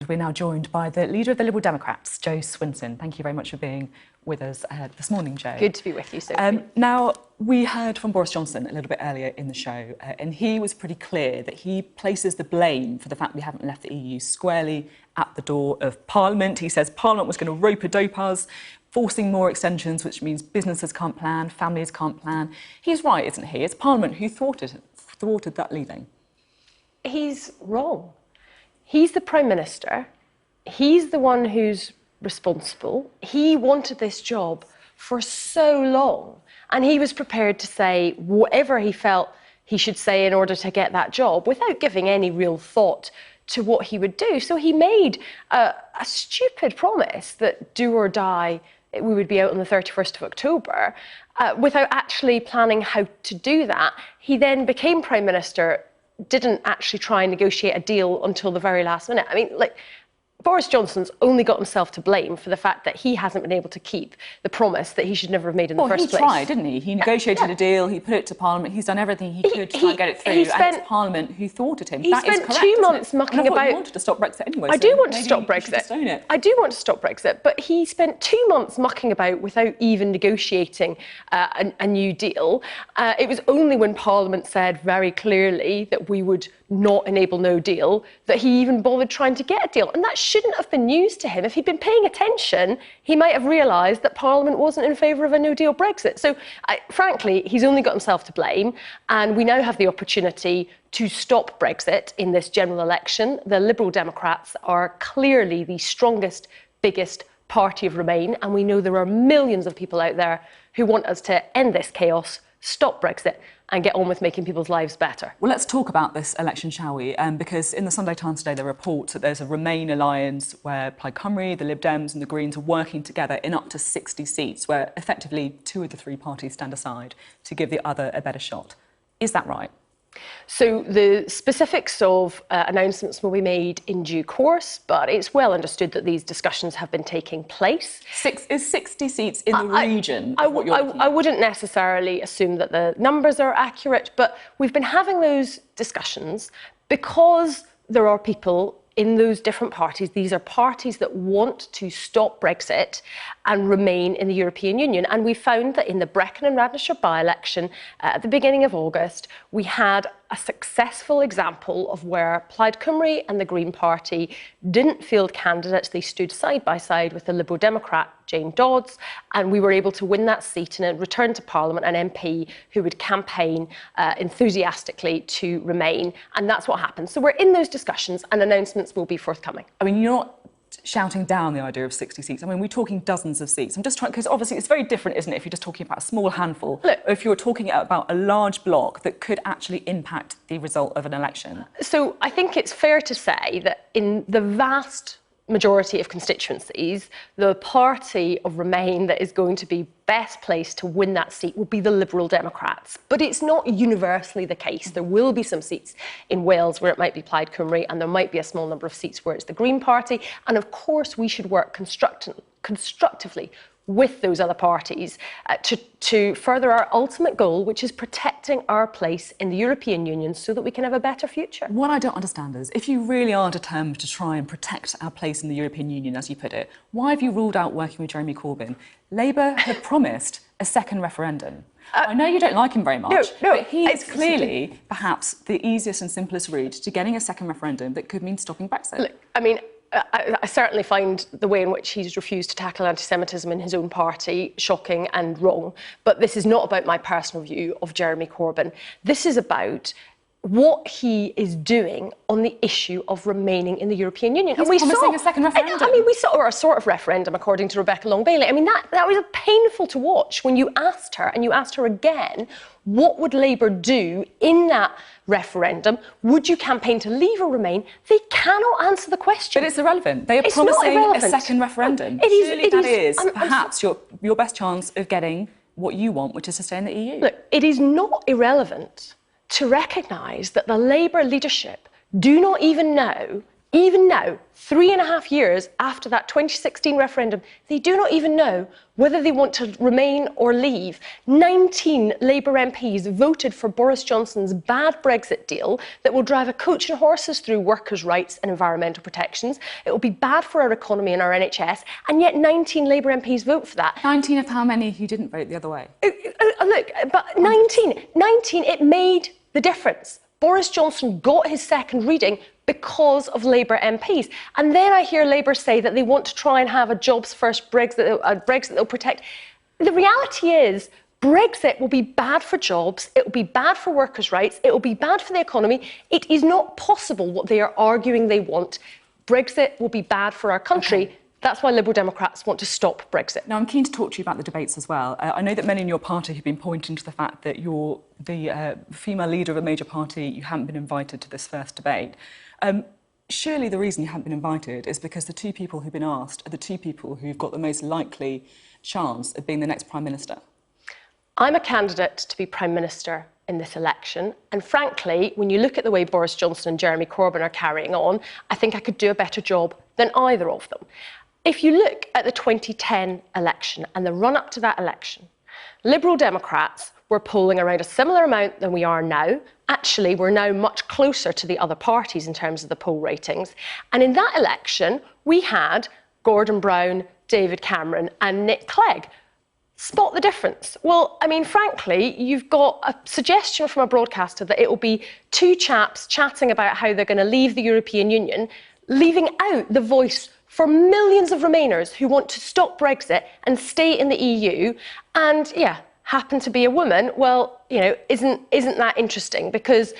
We're now joined by the leader of the Liberal Democrats, Jo Swinson. Thank you very much for being with us this morning, Jo. Good to be with you, Sophie. Now, we heard from Boris Johnson a little bit earlier in the show, and he was pretty clear that he places the blame for the fact we haven't left the EU squarely at the door of Parliament. He says Parliament was going to rope-a-dope us, forcing more extensions, which means businesses can't plan, families can't plan. He's right, isn't he? It's Parliament who thwarted that leaving. He's wrong. He's the Prime Minister. He's the one who's responsible. He wanted this job for so long, and he was prepared to say whatever he felt he should say in order to get that job without giving any real thought to what he would do. So he made a stupid promise that do or die, we would be out on the 31st of October, without actually planning how to do that. He then became Prime Minister, didn't actually try and negotiate a deal until the very last minute. I mean, like, Boris Johnson's only got himself to blame for the fact that he hasn't been able to keep the promise that he should never have made in the first place. Well, he tried, didn't he? He negotiated a deal, he put it to Parliament, he's done everything he could to try and get it through, and it's Parliament who thwarted him. That is correct, 2 months mucking about. He wanted to stop Brexit anyway. I do want to stop Brexit. I do want to stop Brexit, but he spent 2 months mucking about without even negotiating a new deal. It was only when Parliament said very clearly that we would not enable no deal that he even bothered trying to get a deal. And that shouldn't have been news to him. If he'd been paying attention, he might have realised that Parliament wasn't in favour of a no-deal Brexit. So, frankly, he's only got himself to blame. And we now have the opportunity to stop Brexit in this general election. The Liberal Democrats are clearly the strongest, biggest party of Remain. And we know there are millions of people out there who want us to end this chaos, stop Brexit, and get on with making people's lives better. Well, let's talk about this election, shall we? Because in the Sunday Times today, there are reports that there's a Remain alliance where Plaid Cymru, the Lib Dems and the Greens are working together in up to 60 seats, where effectively 2 of the 3 parties stand aside to give the other a better shot. Is that right? So the specifics of announcements will be made in due course, but it's well understood that these discussions have been taking place. Is 60 seats in the region? I wouldn't necessarily assume that the numbers are accurate, but we've been having those discussions because there are people in those different parties. These are parties that want to stop Brexit and remain in the European Union. And we found that in the Brecon and Radnorshire by-election at the beginning of August, we had a successful example of where Plaid Cymru and the Green Party didn't field candidates. They stood side by side with the Liberal Democrat, Jane Dodds, and we were able to win that seat and return to Parliament an MP who would campaign enthusiastically to Remain. And that's what happened. So we're in those discussions and announcements will be forthcoming. I mean, you're not shouting down the idea of 60 seats. I mean, we're talking dozens of seats. I'm just trying, because obviously it's very different, isn't it, if you're just talking about a small handful, or if you're talking about a large bloc that could actually impact the result of an election. So I think it's fair to say that in the vast majority of constituencies, the party of Remain that is going to be best placed to win that seat will be the Liberal Democrats. But it's not universally the case. There will be some seats in Wales where it might be Plaid Cymru, and there might be a small number of seats where it's the Green Party. And of course, we should work constructively with those other parties to further our ultimate goal, which is protecting our place in the European Union so that we can have a better future. What I don't understand is, if you really are determined to try and protect our place in the European Union, as you put it, why have you ruled out working with Jeremy Corbyn? Labour have promised a second referendum. I know you don't like him very much, but he is clearly perhaps the easiest and simplest route to getting a second referendum that could mean stopping Brexit. Look, I mean, I certainly find the way in which he's refused to tackle anti-Semitism in his own party shocking and wrong. But this is not about my personal view of Jeremy Corbyn. This is about what he is doing on the issue of remaining in the European Union. He's promising a second referendum. I mean, we saw a sort of referendum, according to Rebecca Long-Bailey. I mean, that was painful to watch when you asked her, and you asked her again, what would Labour do in that referendum? Would you campaign to leave or remain? They cannot answer the question. But it's irrelevant. They are promising a second referendum. Surely that is perhaps your best chance of getting what you want, which is to stay in the EU. Look, it is not irrelevant to recognise that the Labour leadership do not even know Even now, 3.5 years after that 2016 referendum, they do not even know whether they want to remain or leave. 19 Labour MPs voted for Boris Johnson's bad Brexit deal that will drive a coach and horses through workers' rights and environmental protections. It will be bad for our economy and our NHS, and yet 19 Labour MPs vote for that. 19 of how many who didn't vote the other way? Look, but 19, it made the difference. Boris Johnson got his second reading because of Labour MPs. And then I hear Labour say that they want to try and have a jobs-first Brexit, Brexit they'll protect. The reality is Brexit will be bad for jobs, it will be bad for workers' rights, it will be bad for the economy. It is not possible what they are arguing they want. Brexit will be bad for our country. Okay. That's why Liberal Democrats want to stop Brexit. Now, I'm keen to talk to you about the debates as well. I know that many in your party have been pointing to the fact that you're the female leader of a major party, you haven't been invited to this first debate. Surely the reason you haven't been invited is because the two people who've been asked are the two people who've got the most likely chance of being the next Prime Minister. I'm a candidate to be Prime Minister in this election, and frankly, when you look at the way Boris Johnson and Jeremy Corbyn are carrying on, I think I could do a better job than either of them. If you look at the 2010 election and the run-up to that election, Liberal Democrats were polling around a similar amount than we are now. Actually, we're now much closer to the other parties in terms of the poll ratings. And in that election, we had Gordon Brown, David Cameron and Nick Clegg. Spot the difference. Well, I mean, frankly, you've got a suggestion from a broadcaster that it will be two chaps chatting about how they're going to leave the European Union, leaving out the voice for millions of Remainers who want to stop Brexit and stay in the EU, and happen to be a woman. Well, isn't that interesting? Because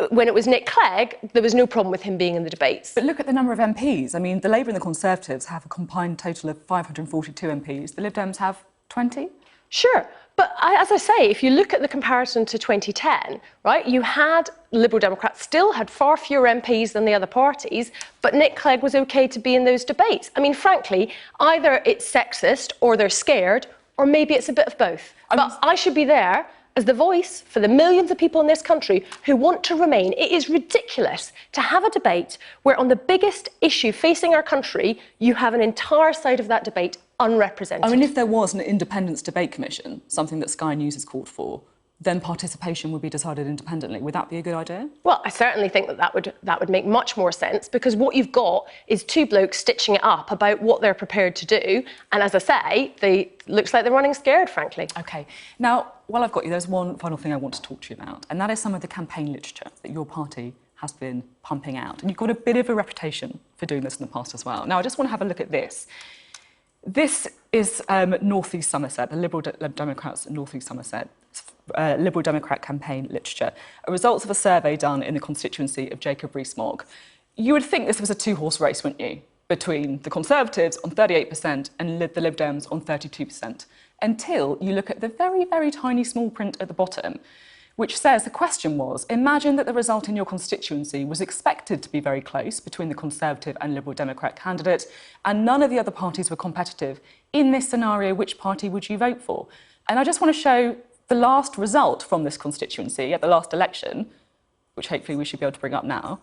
when it was Nick Clegg, there was no problem with him being in the debates. But look at the number of MPs. I mean, the Labour and the Conservatives have a combined total of 542 MPs. The Lib Dems have 20? Sure. But as I say, if you look at the comparison to 2010, right, you had Liberal Democrats still had far fewer MPs than the other parties, but Nick Clegg was OK to be in those debates. I mean, frankly, either it's sexist or they're scared, or maybe it's a bit of both. But I should be there as the voice for the millions of people in this country who want to remain. It is ridiculous to have a debate where on the biggest issue facing our country, you have an entire side of that debate unrepresented. I mean, if there was an independence debate commission, something that Sky News has called for, then participation would be decided independently. Would that be a good idea? Well, I certainly think that would make much more sense, because what you've got is two blokes stitching it up about what they're prepared to do. And as I say, looks like they're running scared, frankly. OK. Now, while I've got you, there's one final thing I want to talk to you about, and that is some of the campaign literature that your party has been pumping out. And you've got a bit of a reputation for doing this in the past as well. Now, I just want to have a look at this. This is North East Somerset, the Liberal Democrats North East Somerset, Liberal Democrat campaign literature, a result of a survey done in the constituency of Jacob Rees-Mogg. You would think this was a two-horse race, wouldn't you, between the Conservatives on 38% and the Lib Dems on 32%, until you look at the very, very tiny small print at the bottom, which says the question was, imagine that the result in your constituency was expected to be very close between the Conservative and Liberal Democrat candidates, and none of the other parties were competitive. In this scenario, which party would you vote for? And I just want to show the last result from this constituency at the last election, which hopefully we should be able to bring up now,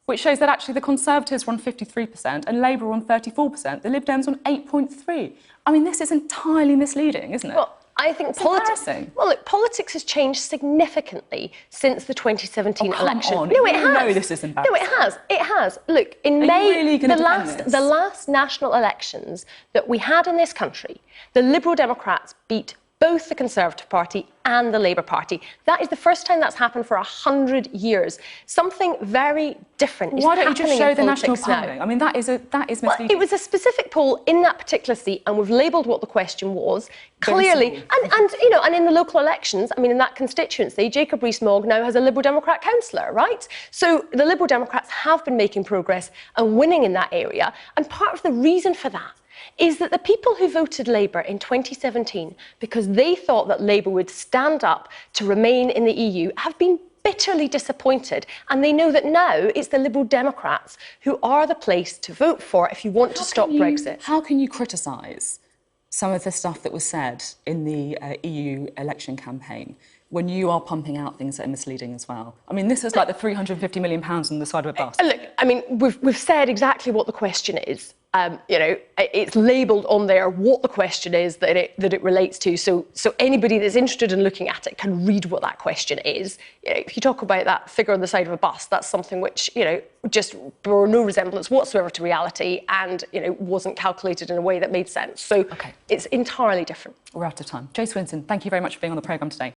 which shows that actually the Conservatives were on 53% and Labour were on 34%, the Lib Dems on 8.3%. I mean, this is entirely misleading, isn't it? Well, I think politics has changed significantly since the 2017 election. On. No, it has. No, this is embarrassing. No, it has. It has. Look, in May, the last national elections that we had in this country, the Liberal Democrats beat both the Conservative Party and the Labour Party. That is the first time that's happened for 100 years. Something very different is happening in politics now. Why don't you just show the national polling? I mean, that is misleading. Well, it was a specific poll in that particular seat, and we've labelled what the question was clearly. And in the local elections, I mean, in that constituency, Jacob Rees-Mogg now has a Liberal Democrat councillor, right? So the Liberal Democrats have been making progress and winning in that area. And part of the reason for that is that the people who voted Labour in 2017 because they thought that Labour would stand up to remain in the EU have been bitterly disappointed, and they know that now it's the Liberal Democrats who are the place to vote for if you want to stop Brexit. How can you criticise some of the stuff that was said in the EU election campaign when you are pumping out things that are misleading as well? I mean, this is like the £350 million on the side of a bus. Look, I mean, we've said exactly what the question is. You know, it's labelled on there what the question is that it relates to. So anybody that's interested in looking at it can read what that question is. You know, if you talk about that figure on the side of a bus, that's something which, you know, just bore no resemblance whatsoever to reality, and, you know, wasn't calculated in a way that made sense. So it's entirely different. We're out of time. Jo Swinson, thank you very much for being on the programme today.